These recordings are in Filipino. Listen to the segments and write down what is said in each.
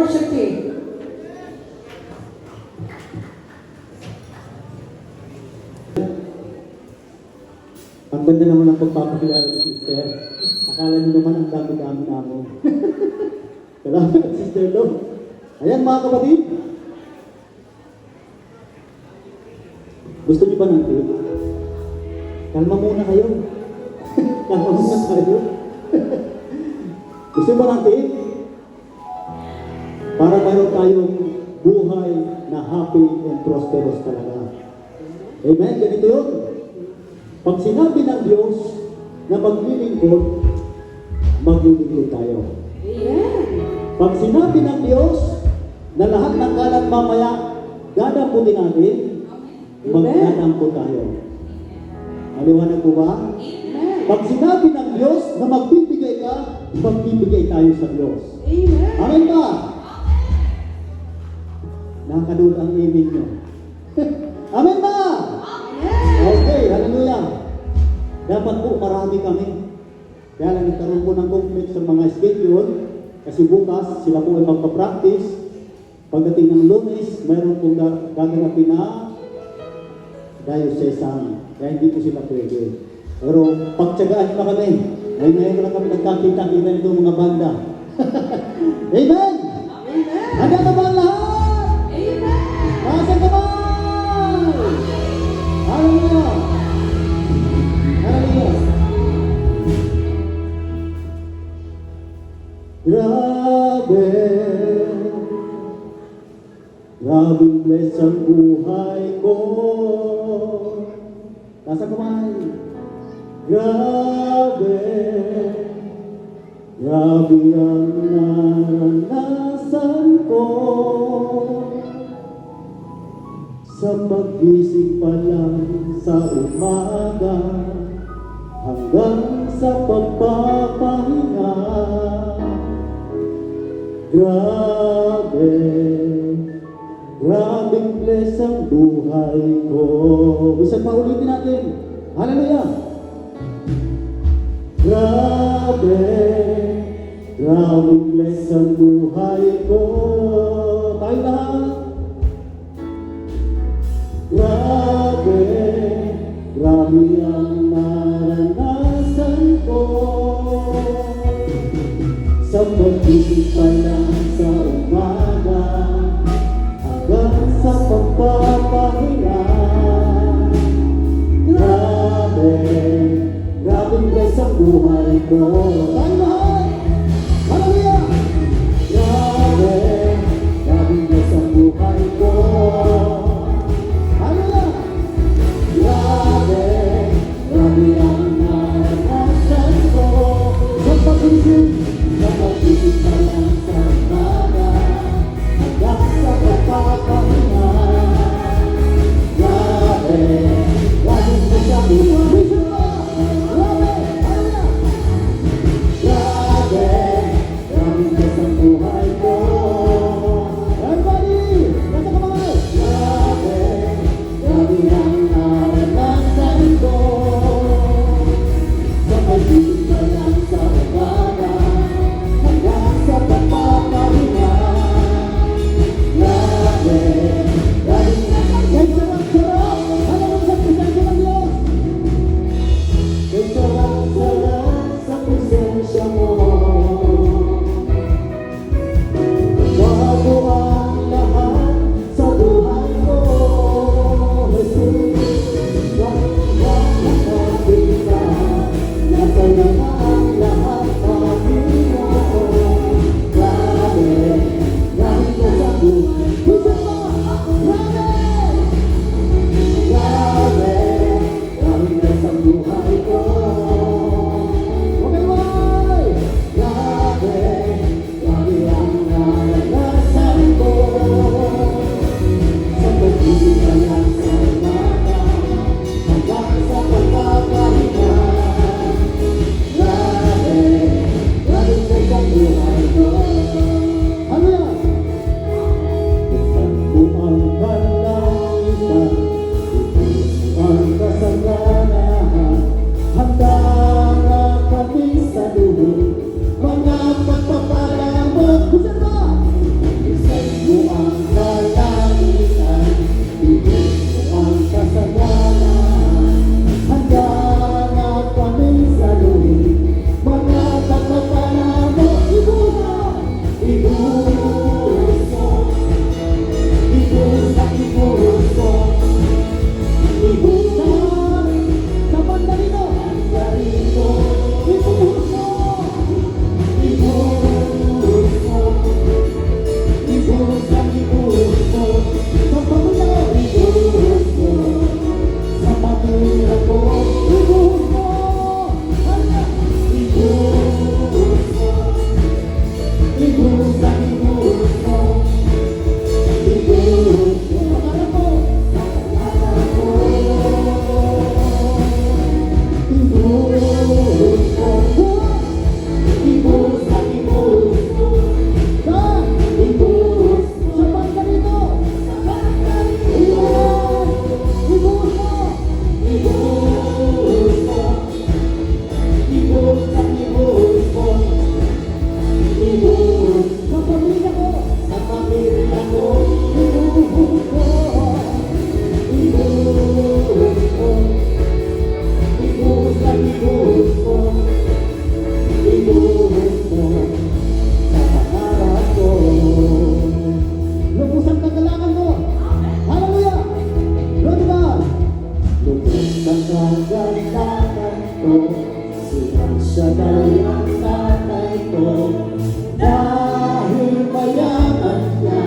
worship team. Ang ganda naman ang pagpapakilala ni Sister. Akala niyo naman ang dami-dami namin. Salamat, Sister Lo. Ayan mga kapatid. Gusto niyo ba ng tip? Kalma muna kayo. Kalma muna tayo. Gusto niyo ba ng tip? Para mayroon tayong buhay na happy and prosperous talaga. Amen? Ganito yun. Pag sinabi ng Diyos na maglilingkod, maglilingkod tayo. Amen. Pag sinabi ng Diyos na lahat ng kalat mamaya dadamputin natin, magdadampot tayo. Maliwanag po ba? Amen. Pag sinabi ng Diyos na magbibigay ka, magbibigay tayo sa Diyos. Amen. Amen ba? Nakakanood ang amen nyo. Amen ba? Okay, hallelujah. Dapat po marami kami. Kaya lang nagkaroon po ng conflict sa mga schedule kasi bukas sila po ay magpa-practice. Pagdating ng Lunes, mayroon pong gaganapin na diocesan. Kaya hindi po sila pwede. Pero pagtsagaan pa kami. Ay ngayon lang kami nagkakita-kita nito mga banda. Amen! Amen. Handa na ba ang lahat? Amen. Taas ang kamay! Hallelujah! Hallelujah! Grabe! Grabing bless ang buhay ko. Taas ang kamay! Grabe! Grabe ang naranasan ko. Sa pag-isip pa lang sa umaga hanggang sa pagpapahinga. Grabe, grabing bless ang buhay ko. Isa pa ulitin natin. Hallelujah! Grabe, grabing bless ang buhay ko. Tayo lahat. Grabe, grabe ang naranasan ko. Sa pag-isip pa lang sa umaga hanggang sa pagpapahinga. Grabe, grabing bless ang buhay ko. Tayo lahat! Hallelujah! Grabe, grabing bless ang buhay ko. Grabe ang naranasan ko. Sa pag-isip pa lang sa umaga hanggang sa pagpapahinga. Grabe, grabe ang buhay ko. Grabe, hallelujah! Sinasagay ang tatay ko dahil mayaman niya,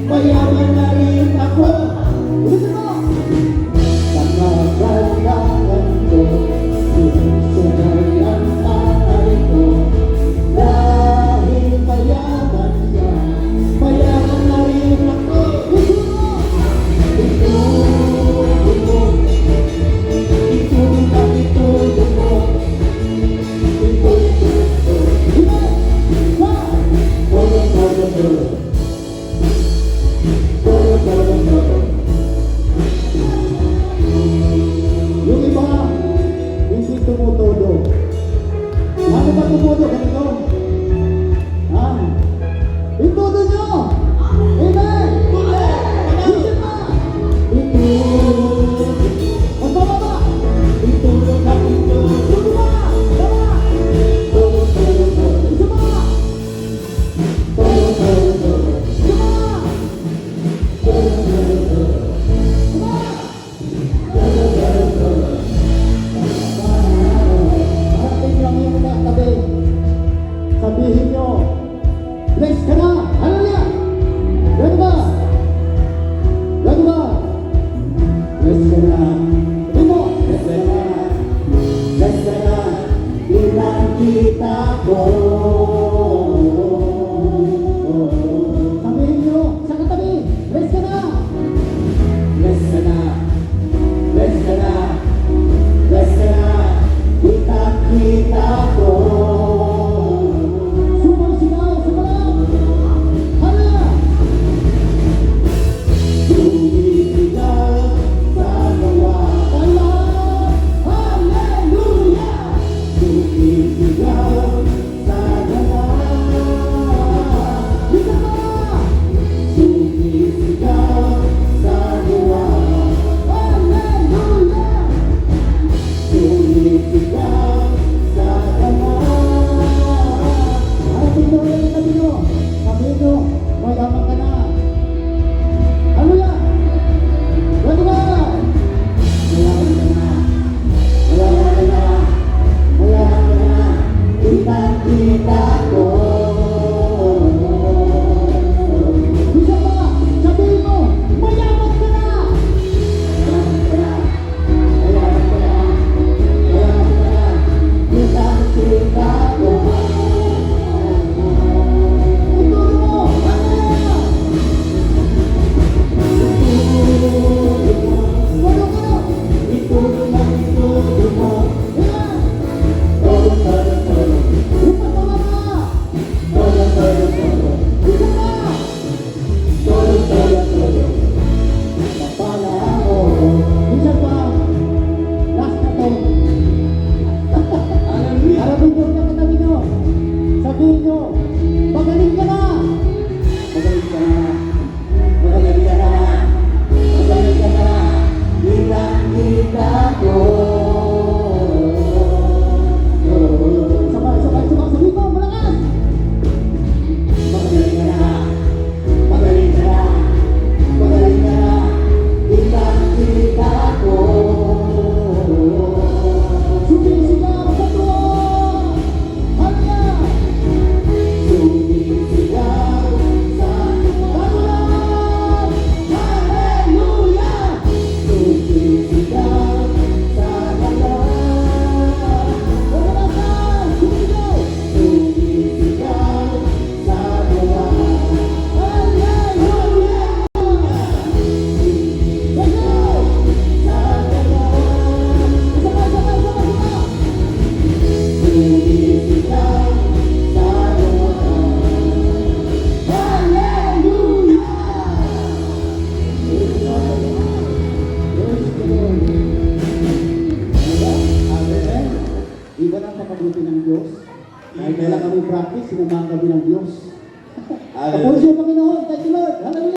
mayaman na rin ako. Ulitin mo! Sa kagalakan ko, sinasagay ang tatay ko dahil mayaman niya, mayaman na rin ako. Ulitin mo! Yung iba, hindi tumutulo. Ano ba tumutulo? Ganito? Ha? Itudo nyo! Amen! Isip pa! Itudo! Magbababa! Itudo na itudo! Itudo na! Baba! Isa pa! Isa Harapin niyo ang iyong tabi. Sabihin niyo, bless ka na! Hallelujah! Ready ba? Ready ba? Bless ka na! Sabihin mo, bless ka na! Bless ka na! Ilang kita ko! Sabihin niyo, sa katabi, bless ka na! Bless ka na! Bless ka na! Bless ka na! Kita ko! Sumasigaw sa kalam! Hala! Sumisigaw sa gawa! Hala! Hallelujah! Sumisigaw sa gawa! Isa pa! Sumisigaw sa gawa! Hallelujah! Sumisigaw sa gawa. Harapin mo ulit ang tabi nyo. Sabihin nyo, mayaman ka na. Ano yan? Ready ba? Mayaman ka na. Mayaman ka na. Mayaman ka na. Kitang-kita ko. Isa pa, sabihin mo, mayaman ka na. Mayaman ka na. Mayaman ka na. Mayaman ka na. Kitang-kita ko. Ituloy mo. Hallelujah. Ituloy mo. Walo ka na. Ituloy mo. Ituloy mo. Ayan. Todo, todo, todo. Upatawa ka. Todo, todo, todo. Isa pa. Todo, todo, todo. Papala ako. Isa pa. Last na to. Harapin nyo ang katabi nyo. Sabihin nyo, magaling ka na. Magaling ka na. Magaling ka na. Magaling ka na. Kita ko. Sabay, sabay, sabay. Sabihin mo, malakas. Magaling ka na. Magaling ka na. Magaling ka na. Kita ko. Sumisigaw sa tuwa. Hallelujah! Sumisigaw sa tuwa. Hallelujah! Sumisigaw sa tuwa. Pagkakasan, sumisigaw. Sumisigaw sa tuwa. Hallelujah! Sumisigaw sa tuwa. Isa pa, isa pa, isa pa, isa pa. Sumisigaw sa tuwa. Hallelujah! Praise the Lord. Amen. Iba na ang pakabuti ng Diyos. Kahit kailan kami practice, sinamahan kami ng Diyos. Kapag siya Panginoon, thank you Lord. Hallelujah.